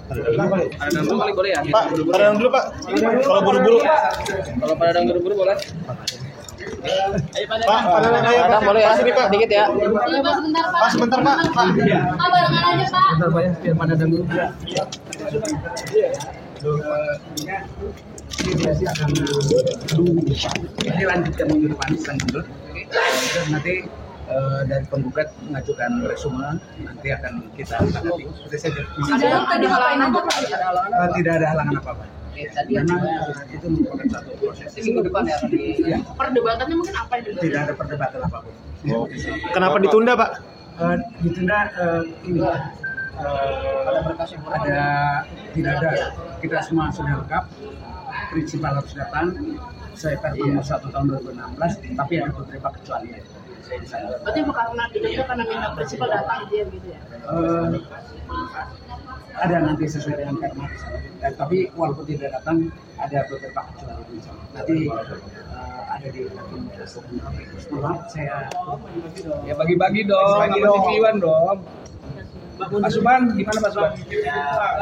Padang dulu kali boleh ya? Pak, padang dulu Pak. Kalau buru-buru. Kalau padang buru-buru boleh. Pak, padang ayo Pak. Boleh ya? Sini Pak. Dikit ya. Pak, sebentar Pak. Pak, barengan aja Pak. Bentar Pak ya, biar padang dulu. Ini lanjutkan minggu depan dulu. Terus nanti dari penggugat mengajukan resume, nanti akan kita tanggapi. Seperti saja. Ada halangan apa Pak? Tidak ada halangan apa-apa. Memang itu merupakan satu proses. Minggu depan ya. Perdebatannya mungkin apa itu? Tidak ada perdebatan apapun. Kenapa ditunda Pak? Ditunda ini ada tidak ada, kita semua sudah lengkap, prinsipal harus datang. Saya Perpres nomor 1 tahun 2016, tapi ada beberapa kecualian. Berarti bukan karena ditunda karena minta prinsipal datang dia gitu ya? Ada nanti sesuai dengan Perpres. Tapi walaupun tidak datang, ada beberapa kecualian. Nanti ada di maaf saya ya bagi-bagi dong, sama Iwan dong. Pak Suman, gimana Pak Suman?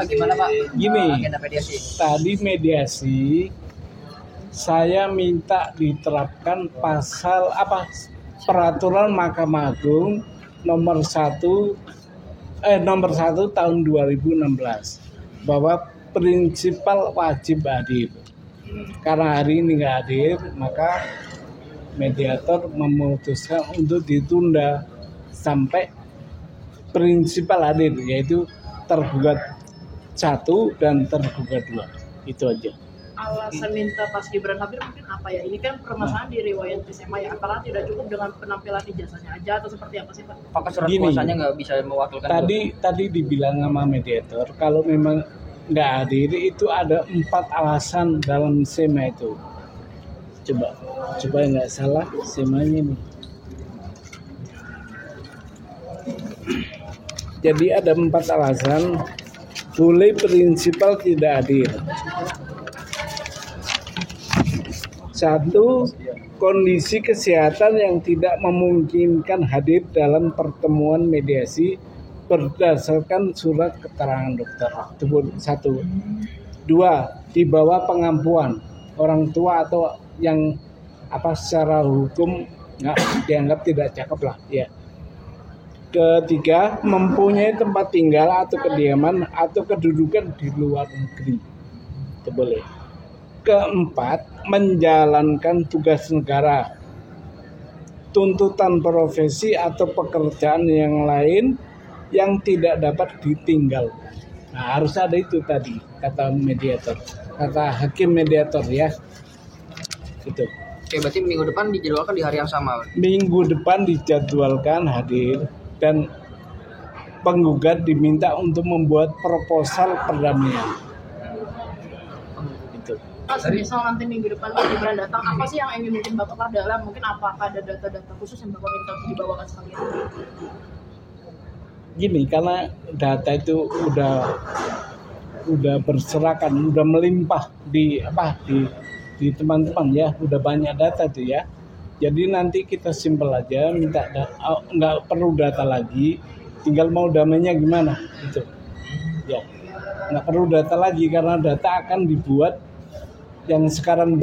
Gimana Pak? Gini, Agenda mediasi. tadi mediasi saya minta diterapkan pasal apa peraturan Mahkamah Agung nomor 1 tahun 2016 bahwa prinsipal wajib hadir. Karena hari ini nggak hadir, maka mediator memutuskan untuk ditunda sampai prinsipal hadir, yaitu tergugat 1 dan tergugat 2. Itu aja. Alasan minta Pas Gibran hadir mungkin apa ya? Ini kan permasalahan di riwayat SMA ya. Apakah tidak cukup dengan penampilan ijazahnya aja atau seperti apa sih Pak? Apakah surat Gini, kuasanya nggak bisa mewakilkan? Tadi dibilang sama mediator kalau memang nggak hadir itu ada 4 alasan dalam SEMA itu. Coba nggak salah SEMA-nya nih. Jadi ada 4 alasan boleh prinsipal tidak hadir. 1, kondisi kesehatan yang tidak memungkinkan hadir dalam pertemuan mediasi berdasarkan surat keterangan dokter. Itu 1. 2, di bawah pengampuan orang tua atau yang secara hukum nggak dianggap tidak cakep lah ya. Ketiga, mempunyai tempat tinggal atau kediaman atau kedudukan di luar negeri. Itu boleh. Keempat, menjalankan tugas negara, tuntutan profesi atau pekerjaan yang lain yang tidak dapat ditinggal. Nah, harus ada itu tadi, kata mediator, kata hakim mediator ya. Itu. Oke, berarti minggu depan dijadwalkan di hari yang sama. Minggu depan dijadwalkan hadir dan penggugat diminta untuk membuat proposal perdamaian. Itu. Pas misal nanti minggu depan Pas Gibran datang, apa sih yang ingin mungkin Bapak perdalam? Mungkin apakah ada data-data khusus yang Bapak minta untuk dibawakan sekalian? Gini, karena data itu udah berserakan, udah melimpah di teman-teman ya, udah banyak data tuh ya. Jadi nanti kita simpel aja, minta nggak perlu data lagi, tinggal mau damainya gimana itu. Ya, nggak perlu data lagi karena data akan dibuat yang sekarang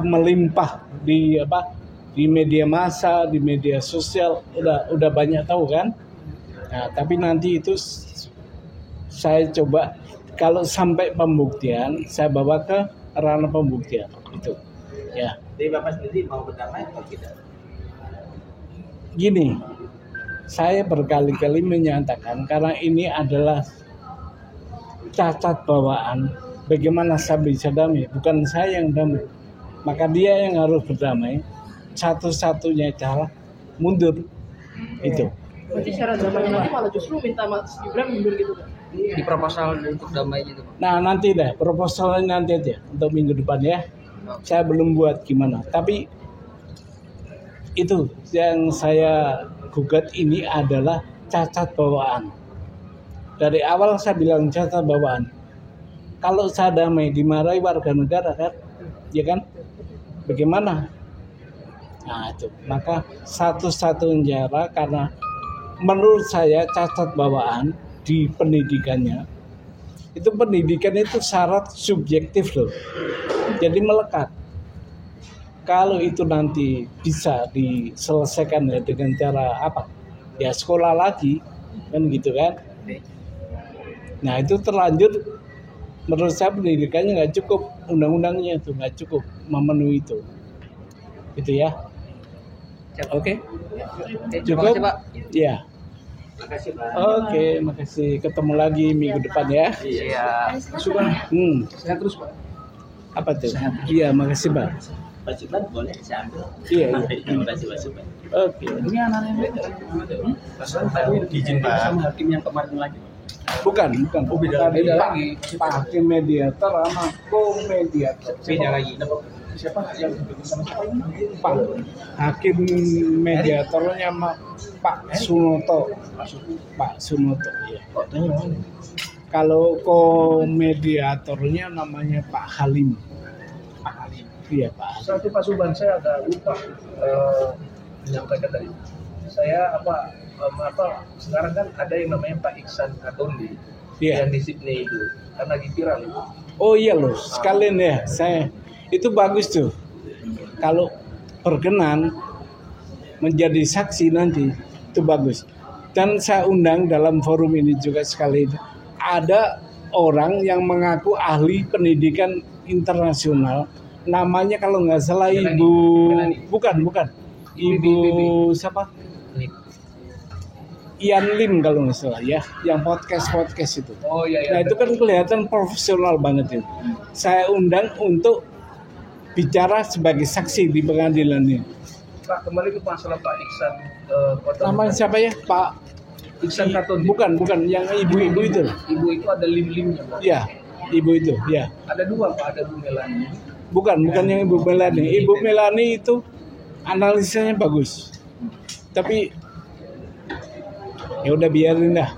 melimpah di media massa, di media sosial, udah banyak tahu kan. Nah, tapi nanti itu saya coba kalau sampai pembuktian, saya bawa ke ranah pembuktian itu. Ya. Jadi Bapak sendiri mau berdamai atau tidak? Gini, saya berkali-kali menyatakan karena ini adalah cacat bawaan. Bagaimana saya bisa damai? Bukan saya yang damai. Maka dia yang harus berdamai. Satu-satunya cara mundur. Itu. Berarti syarat damainya nanti malah justru minta Mas Gibran mundur gitu kan? Di proposal untuk damai gitu. Nah nanti deh, proposalnya nanti aja untuk minggu depan ya. Saya belum buat gimana. Tapi itu yang saya gugat ini adalah cacat bawaan. Dari awal saya bilang cacat bawaan. Kalau saya damai dimarahi warga negara kan, ya kan? Bagaimana? Nah itu, maka satu-satunya cara karena menurut saya cacat bawaan di pendidikannya Itu pendidikan itu syarat subjektif loh. Jadi melekat. Kalau itu nanti bisa diselesaikan ya dengan cara apa? Ya sekolah lagi, kan gitu kan. Nah itu terlanjur, menurut saya pendidikannya nggak cukup, undang-undangnya itu nggak cukup memenuhi itu. Gitu ya. Oke. Terima kasih, Pak. Ya. Makasih, Pak. Oke, makasih. Ketemu lagi minggu depan ya. Iya. Suban. Saya terus, Pak. Apa tuh? Iya, makasih Pak. Pak Suban boleh saya ambil? Iya. Terima kasih Pak Suban. Oke. Ini anak-anak yang beda. Pak Suban tadi Izin, Pak. sama hakim yang kemarin lagi. Bukan. Oh, beda lagi. Pak hakim mediator sama komediator. Beda lagi. Siapa yang sama siapa ini? Pak hakim mediatornya sama Pak Sunoto. Pak Sunoto. Iya. Kalau komediatornya namanya Pak Halim. Pak Ali. Iya Pak. Satu Pak Suban, saya agak lupa menyampaikan tadi. Saya sekarang kan ada yang namanya Pak Iksan Katondi Iya. yang di Sydney itu kan lagi viral itu. Oh iya loh, sekalian ya saya. Itu bagus tuh. Kalau berkenan menjadi saksi nanti itu bagus. Dan saya undang dalam forum ini juga sekali ada orang yang mengaku ahli pendidikan internasional. Namanya kalau nggak salah Ibu bukan Ibu siapa? Ian Lim kalau nggak salah ya, yang podcast itu. Oh iya. Nah itu kan kelihatan profesional banget itu. Saya undang untuk bicara sebagai saksi di pengadilan ini. Pak, kembali ke masalah Pak Iksan. Namanya siapa ya? Pak Iksan Katondi. Bukan yang ibu-ibu itu. Ibu itu ada lim-limnya, Pak. Ya, ibu itu, ya. Ada dua, Pak. Ada Bu Melani. Bukan yang Ibu Melani. Ibu Melani itu analisanya bagus. Tapi ya udah biarin dah.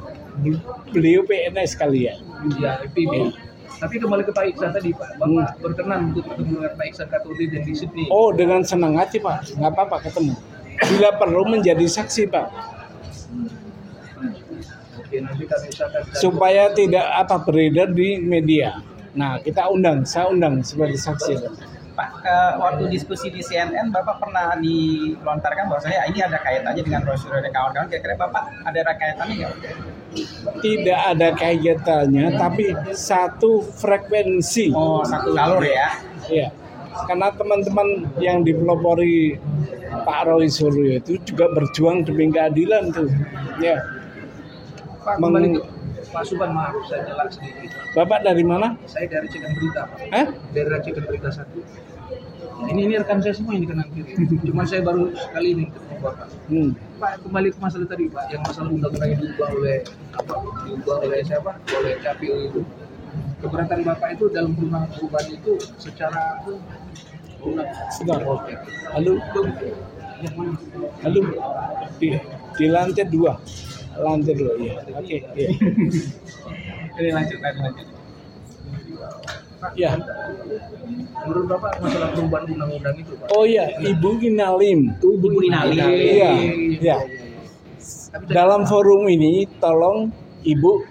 Beliau PNS kali ya. Ya, PB. Tapi kembali ke Pak Iksan tadi, Pak. Bapak berkenan untuk ketemu dengan Pak Iksan Katondi dan di Sydney. Oh, dengan senang hati, Pak. Nggak apa-apa ketemu. Bila perlu menjadi saksi, Pak. Oke, nanti kami usahakan. Supaya tidak beredar di media. Nah, saya undang sebagai saksi. Pak, waktu diskusi di CNN, Bapak pernah dilontarkan bahwasanya ini ada kaitannya dengan prosedur dan kawan-kawan. Kira-kira Bapak ada kaitannya nggak? Tidak ada kaitannya, tapi satu frekuensi. Oh, satu jalur ya? Iya. Karena teman-teman yang dipelopori Pak Roy Suryo itu juga berjuang demi keadilan tuh. Ya. Pak, kembali ke Pak Suban, maaf saya jelas sedikit. Bapak dari mana? Saya dari Cekan Berita, Pak. Hah? Dari Cekan Berita 1. Ini rekan saya semua ini kanan kiri. Cuman saya baru sekali ini ketemu Bapak. Pak, kembali ke masalah tadi, Pak, yang masalah undang-undang yang diubah oleh siapa? Oleh KPU itu. Keberatan Bapak itu dalam perubahan itu secara Sebentar. Halo. Di lantai 2. Lantai 2, iya. Oke, iya. Ini lanjut. Ya. menurut Bapak masalah perubahan undang-undang itu, Pak. Oh iya, Ibu Inalim. Ibu Inalim. Iya. Dalam forum ini tolong Ibu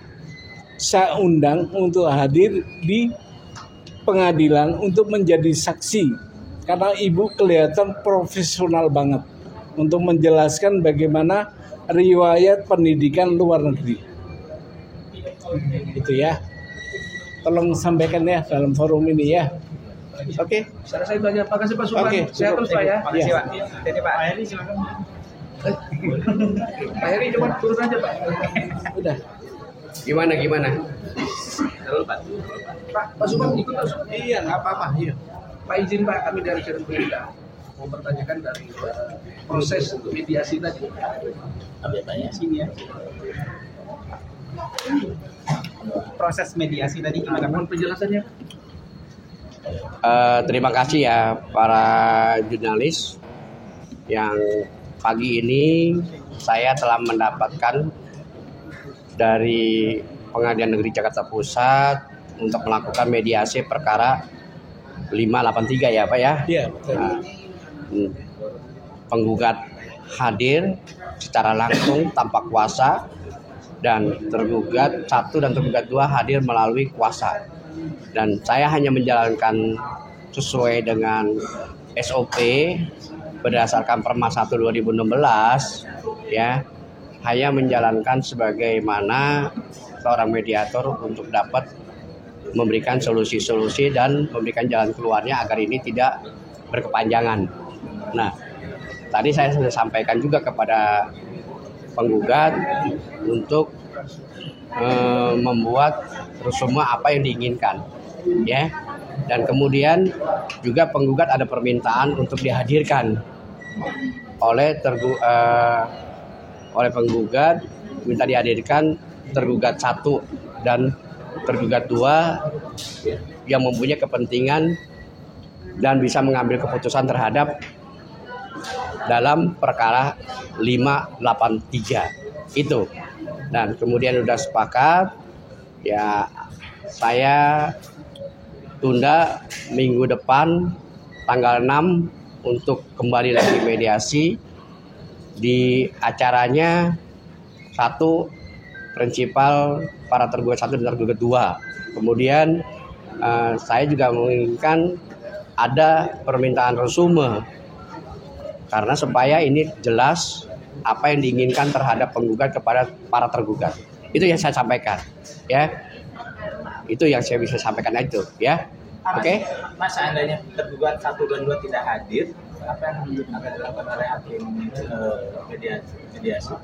saya undang untuk hadir di pengadilan untuk menjadi saksi karena Ibu kelihatan profesional banget untuk menjelaskan bagaimana riwayat pendidikan luar negeri. Gitu ya. Tolong sampaikan ya dalam forum ini ya. Oke. Saya rasa itu aja. Pak kasih Pak Suban. Oke, Saya terus Pak ya. Makasih Pak. Jadi Pak Heri silakan. Pak Heri coba turun aja Pak. Udah. Gimana? Terus Pak. Pak Suban ikut Pak. Iya, nggak apa-apa. Iya. Pak izin Pak, kami dari Cekan Berita mau bertanyakan dari proses mediasi tadi. Ambil tanya sini ya. Proses mediasi tadi gimana Pak? Mohon penjelasannya. Terima kasih ya para jurnalis yang pagi ini saya telah mendapatkan dari Pengadilan Negeri Jakarta Pusat untuk melakukan mediasi perkara 583 ya Pak ya. Iya, betul. Nah, penggugat hadir secara langsung tanpa kuasa dan tergugat 1 dan tergugat 2 hadir melalui kuasa. Dan saya hanya menjalankan sesuai dengan SOP berdasarkan Perma 1 2016 ya. Hanya menjalankan sebagaimana seorang mediator untuk dapat memberikan solusi-solusi dan memberikan jalan keluarnya agar ini tidak berkepanjangan. Nah, tadi saya sudah sampaikan juga kepada penggugat untuk membuat semua apa yang diinginkan, ya. Dan kemudian juga penggugat ada permintaan untuk dihadirkan oleh penggugat, minta dihadirkan tergugat 1 dan tergugat 2 yang mempunyai kepentingan dan bisa mengambil keputusan terhadap dalam perkara 583 itu. Dan kemudian sudah sepakat ya, saya tunda minggu depan tanggal 6 untuk kembali lagi mediasi di acaranya 1 prinsipal para tergugat 1 dan tergugat 2. Kemudian saya juga menginginkan ada permintaan resume karena supaya ini jelas apa yang diinginkan terhadap penggugat kepada para tergugat. Itu yang saya sampaikan, ya. Itu yang saya bisa sampaikan itu, ya. Oke. Mas, seandainya tergugat 1 dan 2 tidak hadir, apa yang akan dilakukan oleh hakim mediasi?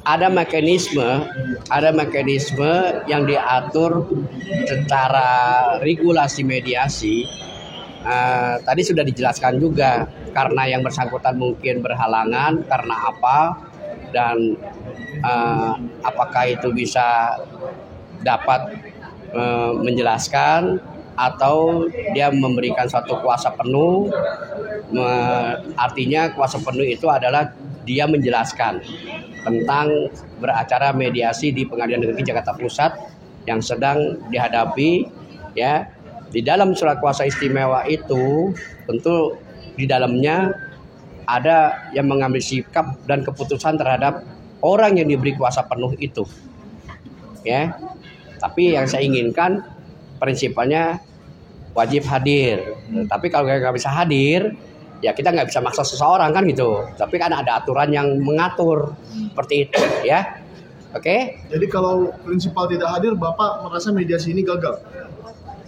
Ada mekanisme yang diatur secara regulasi mediasi. Tadi sudah dijelaskan juga karena yang bersangkutan mungkin berhalangan karena apa dan apakah itu bisa dapat menjelaskan atau dia memberikan suatu kuasa penuh. Artinya kuasa penuh itu adalah dia menjelaskan tentang beracara mediasi di Pengadilan Negeri Jakarta Pusat yang sedang dihadapi, ya. Di dalam surat kuasa istimewa itu tentu di dalamnya ada yang mengambil sikap dan keputusan terhadap orang yang diberi kuasa penuh itu, ya. Tapi yang saya inginkan prinsipalnya wajib hadir. Tapi kalau nggak bisa hadir, ya kita nggak bisa maksa seseorang kan gitu. Tapi kan ada aturan yang mengatur seperti itu, ya. Oke? Jadi kalau prinsipal tidak hadir, Bapak merasa mediasi ini gagal?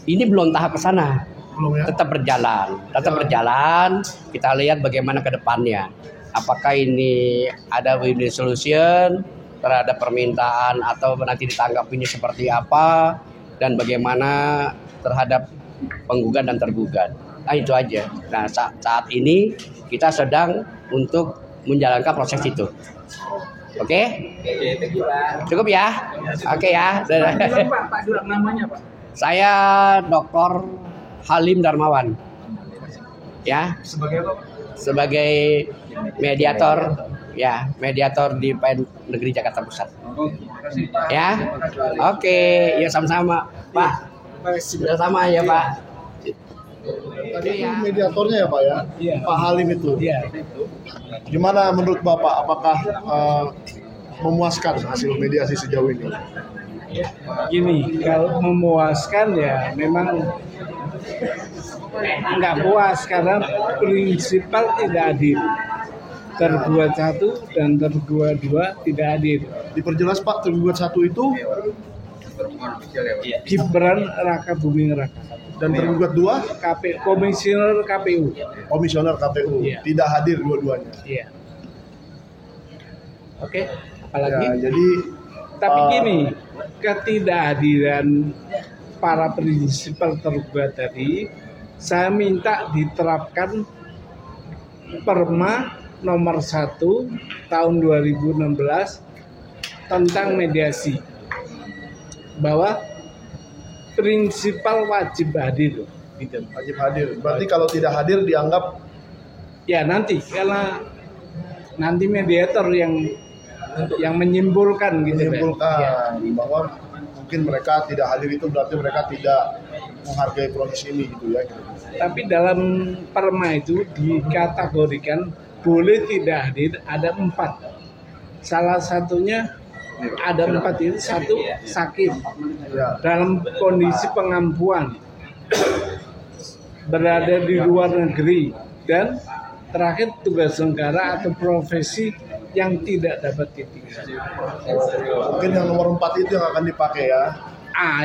Ini belum tahap ke sana. Belum ya? Tetap berjalan. Kita lihat bagaimana ke depannya. Apakah ini ada win-win solution terhadap permintaan atau nanti ditangkap ini seperti apa dan bagaimana terhadap penggugat dan tergugat. Nah, itu aja. Nah, saat ini kita sedang untuk menjalankan proses itu. Oke? Cukup ya? Oke ya. Pak Jurang namanya, Pak. Saya Dr. Halim Darmawan. Ya. Sebagai apa? Sebagai mediator, ya, mediator di PN Negeri Jakarta Pusat. Ya. Oke, ya sama-sama, Pak. Sama ya, Pak. Tadi itu mediatornya ya Pak ya? Iya. Pak Halim itu. Iya. Gimana menurut Bapak? Apakah memuaskan hasil mediasi sejauh ini? Gini, kalau memuaskan ya memang nggak puas karena prinsipal tidak hadir. Tergugat 1 dan tergugat 2 tidak hadir. Diperjelas Pak, tergugat 1 itu Gibran Raka Buming Raka dan tergugat 2 Komisioner KPU. Komisioner KPU. Iya. Tidak hadir dua-duanya. Iya. Oke, apalagi? Ya, jadi Tapi gini, ketidakhadiran para prinsipal tergugat tadi, saya minta diterapkan Perma nomor 1 tahun 2016 tentang mediasi. Bahwa prinsipal wajib hadir. Gitu. wajib hadir. Berarti kalau tidak hadir dianggap Ya nanti, karena nanti mediator yang menyimpulkan gitu. menyimpulkan bahwa mungkin mereka tidak hadir itu berarti mereka tidak menghargai proses ini gitu ya. Tapi dalam Perma itu dikategorikan boleh tidak hadir ada 4. Salah satunya ada 4 itu, 1 sakit Ya. dalam kondisi pengampuan, berada di luar negeri, dan terakhir tugas negara atau profesi yang tidak dapat ditinggalkan. Mungkin yang nomor 4 itu yang akan dipakai ya.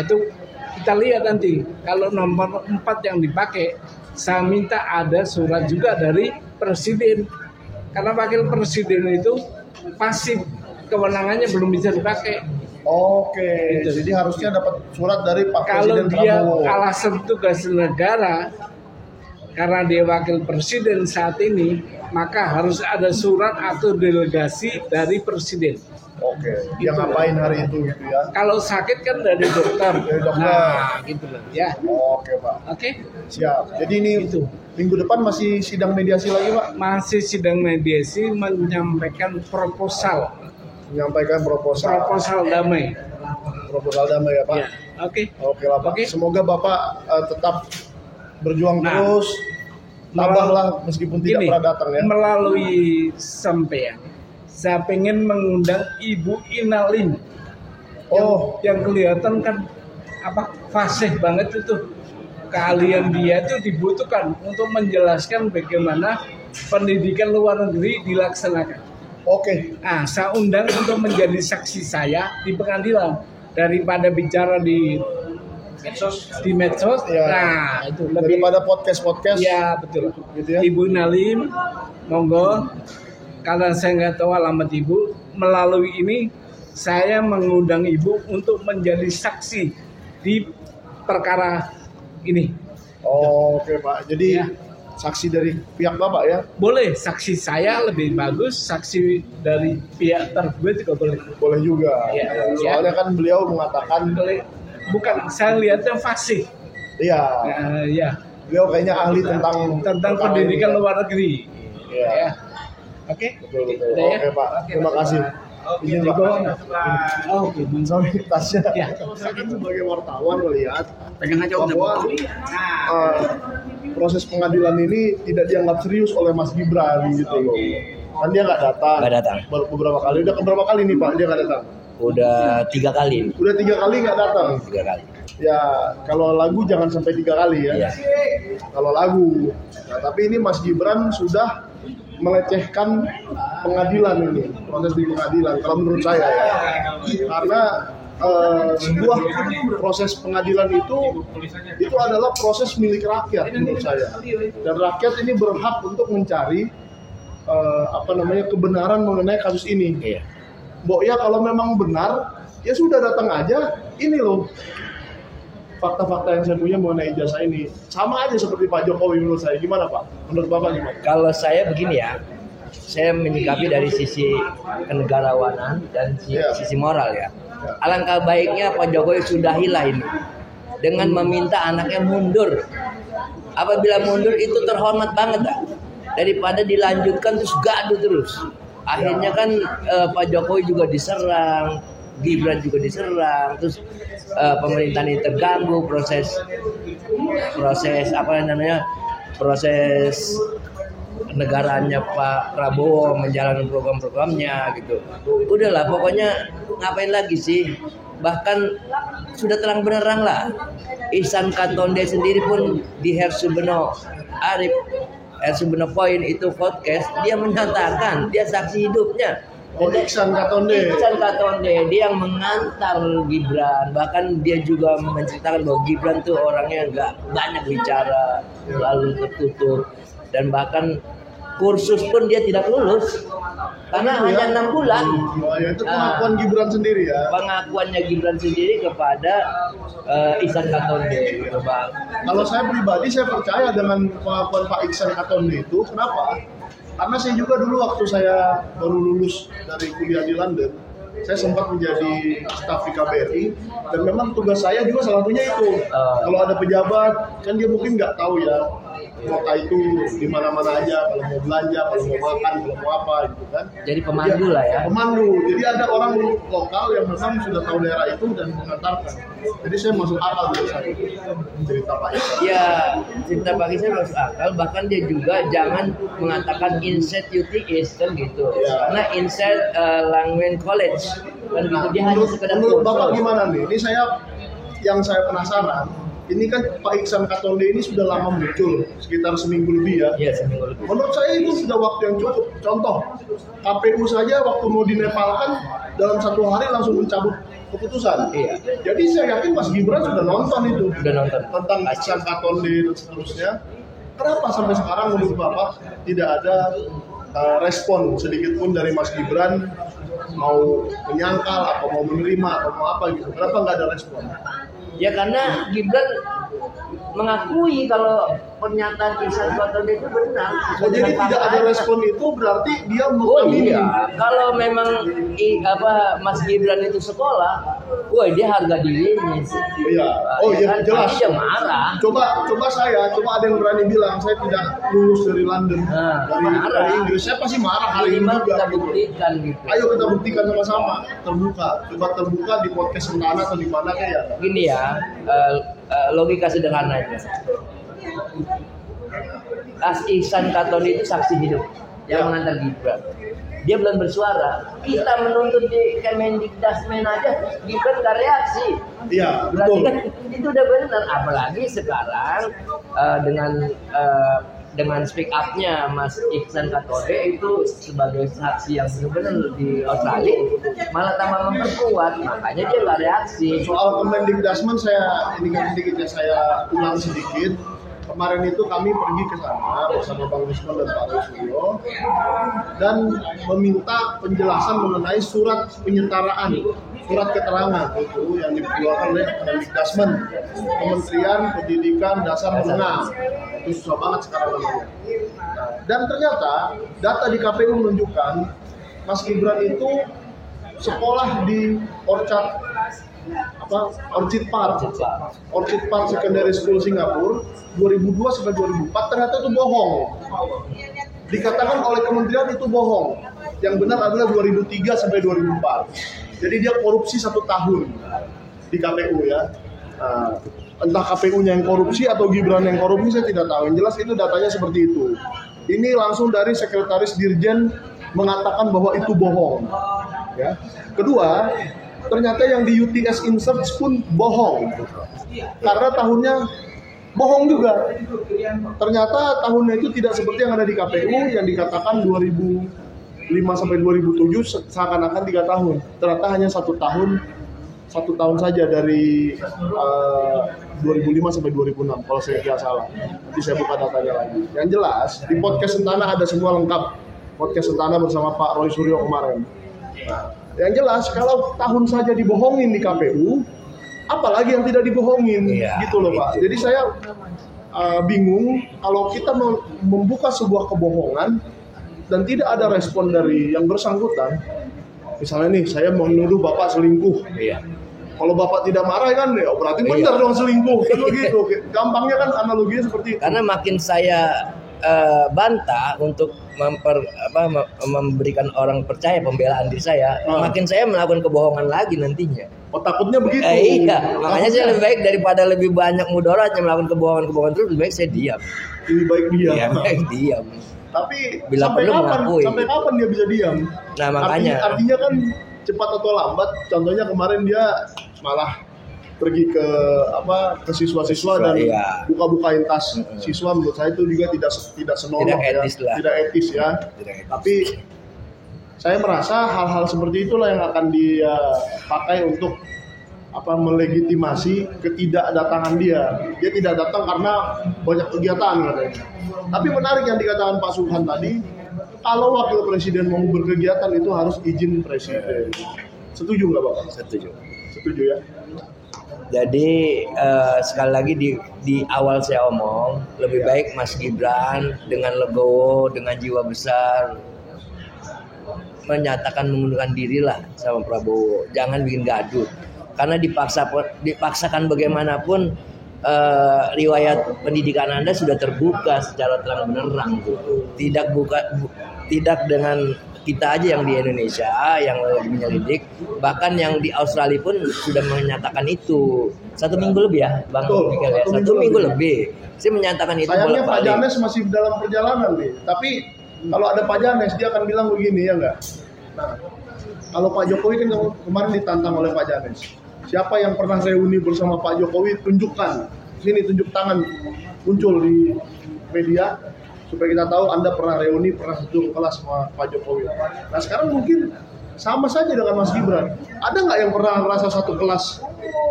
Itu kita lihat nanti. Kalau nomor 4 yang dipakai, saya minta ada surat juga dari presiden. Karena wakil presiden itu pasif, kewenangannya belum bisa dipakai. Oke, jadi harusnya dapat surat dari Pak Kalau Presiden dia Prabowo. alasan tugas negara, karena dia wakil presiden saat ini, maka harus ada surat atau delegasi dari presiden. Oke, dia ngapain hari itu gitu ya? Kalau sakit kan dari dokter. Dari dokter. Nah, gitu loh ya. Oke Pak, Oke, siap. Jadi ini Itu. minggu depan masih sidang mediasi lagi Pak? masih sidang mediasi menyampaikan proposal Menyampaikan damai. proposal damai ya Pak? Ya, oke. Oke lah Pak. Oke. Semoga Bapak tetap berjuang Nah, terus, tabahlah meskipun tidak Ini, pernah datang ya. melalui sampean, saya pengen mengundang Ibu Inalim. Yang kelihatan kan fasih banget itu. Keahlian dia itu dibutuhkan untuk menjelaskan bagaimana pendidikan luar negeri dilaksanakan. Oke, Nah, saya undang untuk menjadi saksi saya di pengadilan daripada bicara di medsos. Ya. Nah, itu lebih daripada podcast. ya betul. Gitu ya. Ibu Nalim, monggo. Karena saya nggak tahu alamat ibu, melalui ini saya mengundang ibu untuk menjadi saksi di perkara ini. Oke Pak, jadi Ya. saksi dari pihak Bapak ya? Boleh saksi saya lebih bagus, saksi dari pihak tergugat juga boleh. Boleh juga. Ya. Soalnya kan beliau mengatakan, Boleh. Bukan, saya lihatnya fasih. iya, Ya, beliau kayaknya ahli tentang tentang perkara pendidikan ini. luar negeri. Iya. Ya. Oke. Betul. Udah ya? Oke Pak, terima kasih. Izin Pak. Oke, Sorry, tasnya. Ya. Saya kan sebagai wartawan melihat Pegang aja bahwa proses pengadilan ini tidak dianggap serius oleh Mas Gibran gitu loh. Kan dia nggak datang. Nggak datang. Baru beberapa kali. Udah keberapa kali nih Pak dia nggak datang? Udah 3 kali. Udah 3 kali nggak datang. 3 kali. Ya kalau lagu jangan sampai 3 kali ya. Iya. Kalau lagu. Nah, tapi ini Mas Gibran sudah melecehkan pengadilan ini, proses di pengadilan. Kalau menurut saya ya, karena sebuah proses pengadilan itu adalah proses milik rakyat menurut saya. Dan rakyat ini berhak untuk mencari kebenaran mengenai kasus ini. Iya. Mbok ya kalau memang benar, ya sudah datang aja. Ini loh fakta-fakta yang saya punya mengenai ijazah ini. Sama aja seperti Pak Jokowi menurut saya. Gimana Pak? Menurut Bapak gimana? Kalau saya begini ya, saya menyikapi dari sisi kenegarawanan dan sisi moral ya. Alangkah baiknya Pak Jokowi sudahilah ini dengan meminta anaknya mundur. Apabila mundur itu terhormat banget dah. Daripada dilanjutkan terus gaduh terus. Akhirnya kan Pak Jokowi juga diserang, Gibran juga diserang, terus pemerintahan ini terganggu, proses negaraannya Pak Prabowo menjalankan program-programnya gitu. Udahlah pokoknya ngapain lagi sih? Bahkan sudah terang benerang lah. Ihsan Katonde sendiri pun di Hersubeno Point itu podcast, dia menyatakan dia saksi hidupnya. Ihsan Katonde. Ihsan Katonde dia yang mengantar Gibran, bahkan dia juga menceritakan bahwa Gibran tuh orangnya nggak banyak bicara, lalu tertutup, dan bahkan kursus pun dia tidak lulus karena hanya 6 bulan. Oh, ya, itu pengakuan Gibran sendiri ya. Pengakuannya Gibran sendiri kepada Ihsan Katonde gitu, Pak. Kalau saya pribadi saya percaya dengan pengakuan Pak Ihsan Katonde itu. Kenapa? Karena saya juga dulu waktu saya baru lulus dari kuliah di London, saya sempat menjadi staf di KBRI dan memang tugas saya juga salah satunya itu. Kalau ada pejabat, kan dia mungkin nggak tahu ya kota itu di mana-mana aja, kalau mau belanja, kalau mau makan, kalau mau apa gitu kan. Jadi pemandu lah ya. Pemandu. Jadi ada orang lokal yang memang sudah tahu daerah itu dan mengantarkan. Jadi saya masuk akal dari saya cerita Pak Iksan. Ya, cerita Pak Iksan masuk akal. Bahkan dia juga jangan mengatakan inside UTS kan gitu. Ya. Karena inside Langwen College kan gitu. Dia hanya sekedar menurut foto. Bapak gimana nih? Ini yang saya penasaran. Ini kan Pak Iksan Katonde ini sudah lama muncul, sekitar seminggu lebih ya. Iya, seminggu lebih. Menurut saya itu sudah waktu yang cukup. Contoh, KPU saja waktu mau dinepalkan dalam 1 hari langsung mencabut keputusan. Iya. Jadi saya yakin Mas Gibran sudah nonton itu. Sudah nonton. Tentang Iksan Katonde dan seterusnya. Kenapa sampai sekarang menurut Bapak tidak ada respon sedikit pun dari Mas Gibran mau menyangkal atau mau menerima atau mau apa gitu? Kenapa nggak ada respon? Ya karena Gibran mengakui kalau pernyataan Iksan Katonde itu benar. Oh, jadi tidak ada respon itu berarti dia Oh mengamini. iya, kalau memang Mas Gibran itu sekolah, wah dia harga dirinya sih. Iya. Oh iya kan? jelas. Tapi dia marah. Coba ada yang berani bilang saya tidak lulus dari London, dari Inggris. Saya pasti marah hari ini Minimal juga. kita buktikan gitu. Ayo kita buktikan sama-sama, terbuka. Coba terbuka di podcast Sentana atau di mana kayak. Gini ya, logika sederhananya. Iksan Katonde itu saksi hidup yang mengantar Gibran. Dia belum bersuara. Kita menuntut di Kemendikbudrismen aja, Gibran nggak reaksi. Iya, Berarti betul. kan itu udah benar. Apalagi sekarang dengan speak up-nya Mas Iksan Katonde itu sebagai saksi yang benar-benar di Australia malah tambah memperkuat, makanya dia nggak reaksi. Soal Kemendikbudrismen saya saya ulang sedikit. Kemarin itu kami pergi ke sana bersama Bang Risman dan Pak Roy Suryo dan meminta penjelasan mengenai surat penyetaraan, surat keterangan itu yang dikeluarkan oleh Kemendikbudrismen, Kementerian Pendidikan Dasar Menengah. Itu susah banget sekarang namanya. Dan ternyata data di KPU menunjukkan Mas Gibran itu sekolah di Orchard Park Secondary School Singapura 2002 sampai 2004 ternyata itu bohong. Dikatakan oleh kementerian itu bohong. Yang benar adalah 2003 sampai 2004. Jadi dia korupsi 1 tahun di KPU ya. Entah KPU-nya yang korupsi atau Gibran yang korupsi saya tidak tahu. Yang jelas itu datanya seperti itu. Ini langsung dari Sekretaris Dirjen mengatakan bahwa itu bohong. Ya. Kedua, ternyata yang di UTS Insearch pun bohong. Karena tahunnya bohong juga. Ternyata tahunnya itu tidak seperti yang ada di KPU yang dikatakan 2005 sampai 2007 seakan-akan 3 tahun. Ternyata hanya 1 tahun saja dari 2005 sampai 2006 kalau saya tidak salah. Nanti saya buka datanya lagi. Yang jelas di podcast Sentana ada semua lengkap. Podcast Sentana bersama Pak Roy Suryo kemarin. Yang jelas kalau tahun saja dibohongin di KPU, apalagi yang tidak dibohongin, gitu loh Pak. Jadi saya bingung kalau kita membuka sebuah kebohongan dan tidak ada respon dari yang bersangkutan. Misalnya nih, saya mau menuduh Bapak selingkuh. Kalau Bapak tidak marah kan, ya berarti benar dong selingkuh. Kan begitu. Gampangnya kan analoginya seperti itu. Karena makin saya bantah untuk memberikan orang percaya pembelaan diri saya, makin saya melakukan kebohongan lagi nantinya. Oh, takutnya begitu. Iya, makanya saya lebih baik daripada lebih banyak mudaratnya melakukan kebohongan terus, lebih baik saya diam. Lebih baik diam. Iya, baik diam. Tapi bila perlu mengakui. Sampai kapan dia bisa diam? Nah, makanya. Artinya kan cepat atau lambat. Contohnya kemarin dia malah pergi ke siswa-siswa dan buka-bukain tas siswa. Menurut saya itu juga tidak senonoh, tidak etis ya. Tapi saya merasa hal-hal seperti itulah yang akan dia pakai untuk melegitimasi ketidakdatangan dia. Dia tidak datang karena banyak kegiatan katanya. Tapi menarik yang dikatakan Pak Subhan tadi, kalau wakil presiden mau berkegiatan itu harus izin presiden. Setuju nggak Bapak? Setuju ya. Jadi sekali lagi di awal saya omong, lebih baik Mas Gibran dengan legowo, dengan jiwa besar menyatakan mengundurkan diri lah sama Prabowo. Jangan bikin gaduh. Karena dipaksakan bagaimanapun riwayat pendidikan Anda sudah terbuka secara terang benderang. Tidak dengan kita aja yang di Indonesia yang lagi menyelidik, bahkan yang di Australia pun sudah menyatakan itu 1 minggu lebih ya, Bang Michael ya. 1 minggu lebih. Saya menyatakan itu sayangnya Pak bolak-balik. Janes masih dalam perjalanan nih. Tapi kalau ada Pak Janes dia akan bilang begini ya enggak. Nah, kalau Pak Jokowi kan kemarin ditantang oleh Pak Janes. Siapa yang pernah reuni bersama Pak Jokowi tunjukkan. Sini tunjuk tangan muncul di media supaya kita tahu Anda pernah reuni, pernah satu kelas sama Pak Jokowi. Nah sekarang mungkin sama saja dengan Mas Gibran. Ada nggak yang pernah merasa satu kelas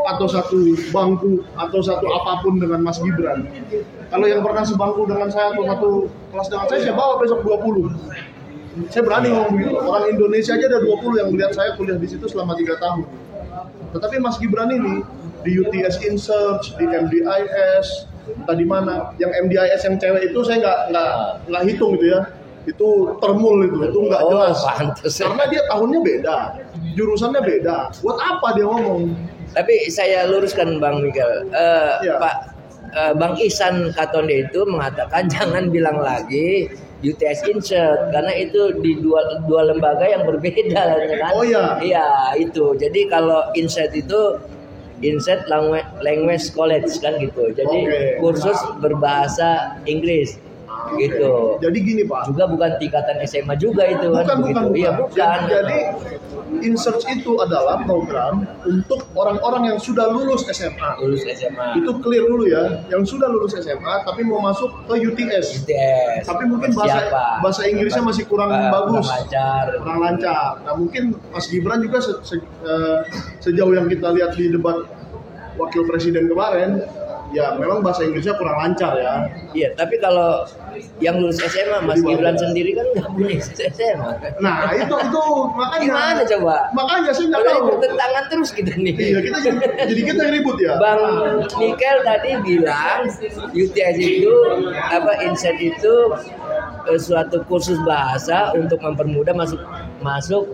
atau satu bangku atau satu apapun dengan Mas Gibran? Kalau yang pernah sebangku dengan saya atau satu kelas dengan saya bawa besok 20. Saya berani ngomong begitu. Orang Indonesia aja ada 20 yang melihat saya kuliah di situ selama 3 tahun. Tetapi Mas Gibran ini di UTS InSearch, di MDIS, tadi mana? Yang MDIS yang cewek itu saya nggak hitung gitu ya. Itu termul itu nggak jelas. Pantes. Karena dia tahunnya beda, jurusannya beda. Buat apa dia ngomong? Tapi saya luruskan Bang Michael. Ya. Pak Bang Ihsan Katonde itu mengatakan jangan bilang lagi UTS InSearch karena itu di dua lembaga yang berbeda kan? Oh iya. Iya, itu. Jadi kalau InSearch itu Insight Language College kan gitu. Jadi kursus berbahasa Inggris gitu. Jadi gini Pak. Juga bukan tingkatan SMA juga itu kan begitu. Iya, bukan. Jadi InSearch itu adalah program untuk orang-orang yang sudah lulus SMA. Lulus SMA. Itu clear dulu ya. Yang sudah lulus SMA tapi mau masuk ke UTS. UTS. Tapi mungkin bahasa Inggrisnya masih kurang bagus. Kurang lancar. Nah, mungkin Mas Gibran juga sejauh yang kita lihat di debat wakil presiden kemarin, ya memang bahasa Inggrisnya kurang lancar ya. Iya, tapi kalau yang lulus SMA, Mas Gibran sendiri kan nggak punya SMA. Nah itu makanya. Gimana coba? Makanya saya nggak tahu. Bertentangan terus kita nih. Iya, jadi kita yang ribut ya. Bang Michael tadi bilang UTS itu InSearch itu suatu kursus bahasa untuk mempermudah masuk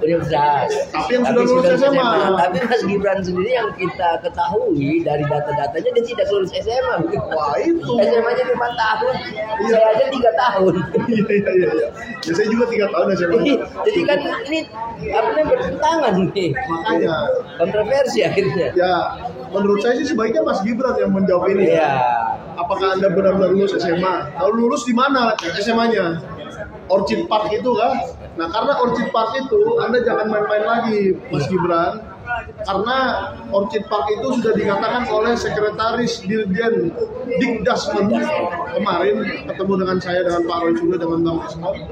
universitas. Tapi yang sudah lulus SMA. Tapi Mas Gibran sendiri yang kita ketahui dari data-datanya dia tidak lulus SMA. Wah itu. SMA-nya 5 tahun. Saya aja 3 tahun. Iya. Ya, saya juga 3 tahun SMA. Jadi kan ini bertentangan nih. Makanya kontroversi akhirnya. Ya, menurut saya sih sebaiknya Mas Gibran yang menjawab ini. Iya. Apakah Anda benar-benar lulus SMA? Kalau lulus di mana SMA-nya? Orchid Park itu kan? Nah, karena Orchid Park itu Anda jangan main-main lagi, Mas Gibran. Karena Orchid Park itu sudah dikatakan oleh Sekretaris Dirjen Dikdasmen kemarin ketemu dengan saya, dengan Pak Roy Suryo, dengan Bang Ismail,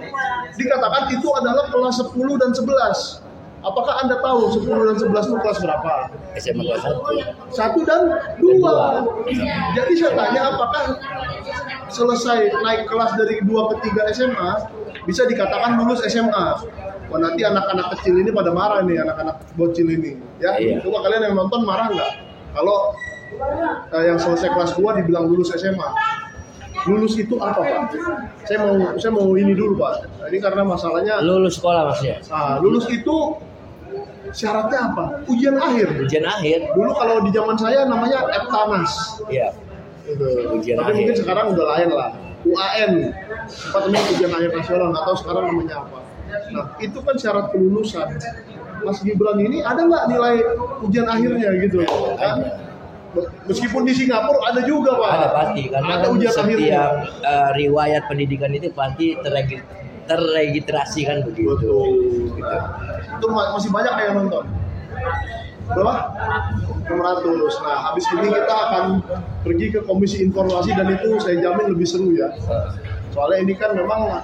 dikatakan itu adalah kelas 10 dan 11. Apakah Anda tahu 10 dan 11 itu kelas berapa? SMA kelas 1 dan 2. Jadi saya tanya apakah selesai naik kelas dari 2 ke 3 SMA bisa dikatakan lulus SMA? Wah, nanti anak-anak kecil ini pada marah nih, anak-anak bocil ini. Ya, coba kalian yang nonton marah nggak? Kalau yang selesai kelas 2 dibilang lulus SMA. Lulus itu apa, Pak? Saya mau ini dulu, Pak. Ini karena masalahnya lulus sekolah maksudnya. Nah, lulus itu syaratnya apa? Ujian akhir. Ujian akhir. Dulu kalau di zaman saya namanya Eptanas. Iya. Ujian tapi akhir. Mungkin sekarang udah lain lah. UAN. Namanya ujian akhir nasional. Nggak tahu sekarang namanya apa. Nah, itu kan syarat kelulusan. Mas Gibran ini ada nggak nilai ujian akhirnya gitu? Meskipun di Singapura ada juga, Pak. Ada pasti, karena ada ujian akhirnya. Riwayat pendidikan itu pasti terregistrasi kan begitu. Betul. Gitu. Itu masih banyak yang nonton. Berapa? 600. Nah, habis ini kita akan pergi ke Komisi Informasi dan itu saya jamin lebih seru ya. Soalnya ini kan memang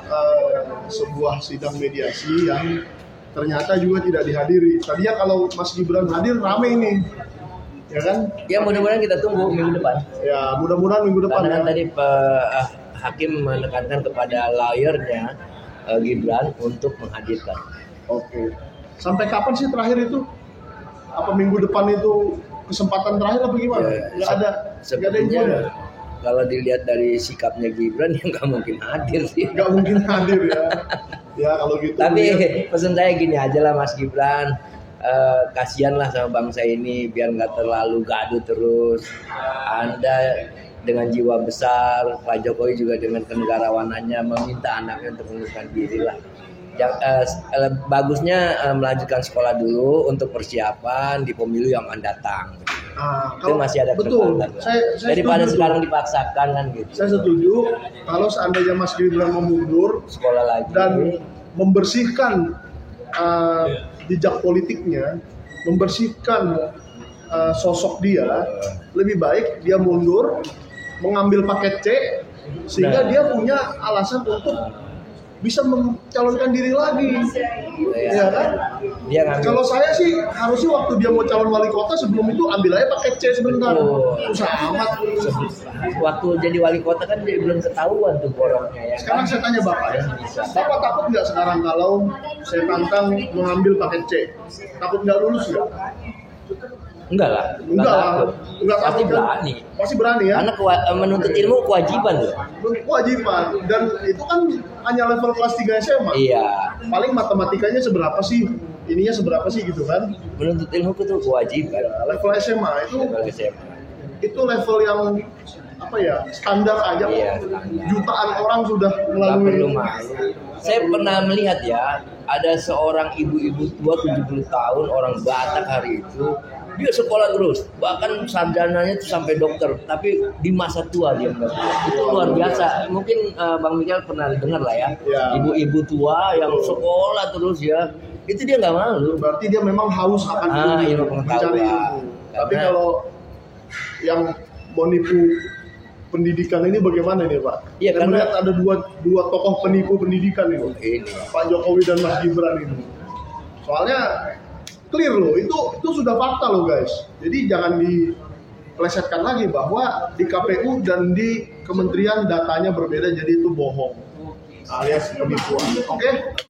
sebuah sidang mediasi yang ternyata juga tidak dihadiri. Tadinya kalau Mas Gibran hadir rame ini. Ya kan? Ya mudah-mudahan kita tunggu minggu depan. Ya mudah-mudahan minggu depan. Karena ya. Tadi hakim menekankan kepada lawyernya Gibran untuk menghadirkan. Oke. Sampai kapan sih terakhir itu? Apa minggu depan itu kesempatan terakhir apa gimana? Nggak ada. Sebenarnya kalau dilihat dari sikapnya Gibran ya nggak mungkin hadir sih. Nggak mungkin hadir ya. Ya kalau gitu. Tapi pesan saya gini aja lah Mas Gibran. kasihanlah sama bangsa ini biar nggak terlalu gaduh terus. Anda dengan jiwa besar, Pak Jokowi juga dengan kenegarawanannya meminta anaknya untuk mengundurkan diri lah. Bagusnya melanjutkan sekolah dulu untuk persiapan di pemilu yang akan datang. Itu masih ada kesempatan. Daripada sekarang dipaksakan kan gitu. Saya setuju kalau seandainya Mas Gibran mundur sekolah lagi dan membersihkan jejak politiknya, membersihkan sosok dia, lebih baik dia mundur, mengambil paket C, sehingga dia punya alasan untuk bisa mencalonkan diri lagi, ya kan? Kalau saya sih harusnya waktu dia mau calon wali kota sebelum itu ambil aja paket C sebentar. Susah amat. Waktu jadi wali kota kan dia belum ketahuan tuh boroknya ya. Sekarang saya tanya Bapak ya, Bapak takut nggak sekarang kalau saya tantang mengambil paket C? Takut nggak lulus nggak? Enggak lah. Enggak pasti takut, berani. Pasti berani ya. Karena menuntut ilmu kewajiban loh. Kewajiban, dan itu kan hanya level kelas 3 SMA. Iya. Paling matematikanya seberapa sih? Ininya seberapa sih gitu kan? Menuntut ilmu itu kewajiban. Level SMA itu Level SMA. Itu level yang apa ya, standar aja. Iya, Jutaan orang sudah Nggak melalui. perlu malu. Saya pernah melihat ya, ada seorang ibu-ibu tua 70 tahun orang Batak hari itu, dia sekolah terus, bahkan sarjananya itu sampai dokter, tapi di masa tua dia itu luar biasa. Mungkin Bang Miguel pernah dengar lah ya, ibu-ibu tua yang sekolah terus ya, itu dia nggak malu. Berarti dia memang haus akan ilmu mencari ilmu. Tapi kalau yang menipu pendidikan ini bagaimana nih Pak? Iya, Saya melihat ada dua tokoh penipu pendidikan ini, Pak Jokowi dan Mas Gibran ini. Soalnya clear loh, itu sudah fakta loh guys. Jadi jangan dipelesetkan lagi bahwa di KPU dan di kementerian datanya berbeda, jadi itu bohong alias penipuan. Oke?